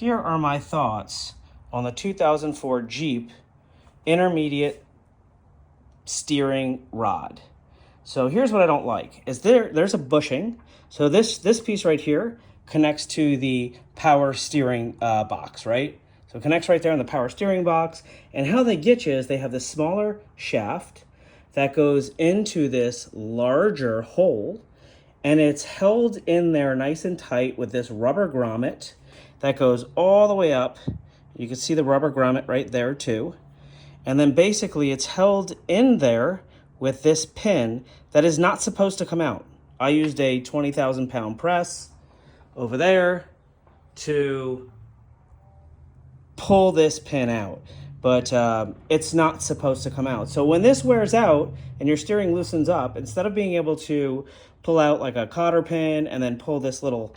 here are my thoughts on the 2004 Jeep intermediate steering rod. So here's what I don't like, is there's a bushing. So this piece right here connects to the power steering box, right? So it connects right there in the power steering box. And how they get you is they have this smaller shaft that goes into this larger hole, and it's held in there nice and tight with this rubber grommet that goes all the way up. You can see the rubber grommet right there too. And then basically it's held in there with this pin that is not supposed to come out. I used a 20,000 pound press over there to pull this pin out, but it's not supposed to come out. So when this wears out and your steering loosens up, instead of being able to pull out like a cotter pin and then pull this little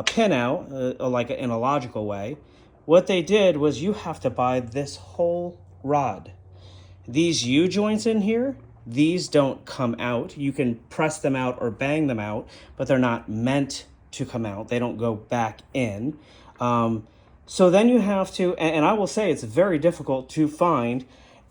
pin out like in a logical way, what they did was you have to buy this whole rod. These U-joints in here, these don't come out. You can press them out or bang them out, but they're not meant to come out. They don't go back in. So then you have to, and I will say it's very difficult to find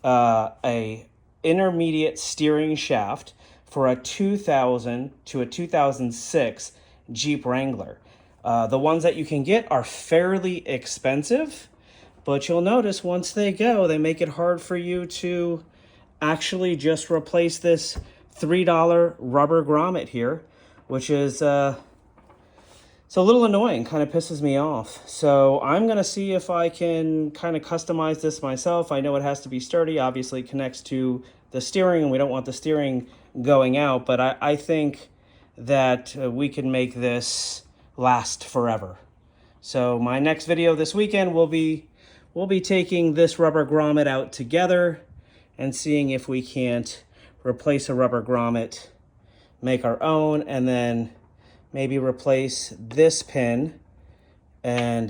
a intermediate steering shaft for a 2000 to a 2006 Jeep Wrangler. The ones that you can get are fairly expensive, but you'll notice once they go, they make it hard for you to actually just replace this $3 rubber grommet here, which is it's a little annoying, kind of pisses me off. So I'm gonna see if I can kind of customize this myself. I know it has to be sturdy, obviously it connects to the steering and we don't want the steering going out, but I think that we can make this last forever. So my next video this weekend we'll be taking this rubber grommet out together and seeing if we can't replace a rubber grommet, make our own, and then maybe replace this pin and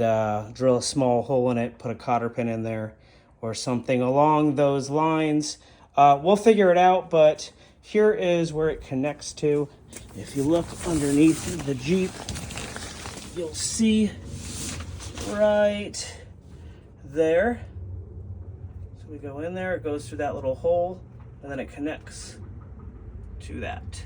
drill a small hole in it, put a cotter pin in there or something along those lines. We'll figure it out, but here is where it connects to. If you look underneath the Jeep, you'll see right there. So we go in there, it goes through that little hole, and then it connects to that.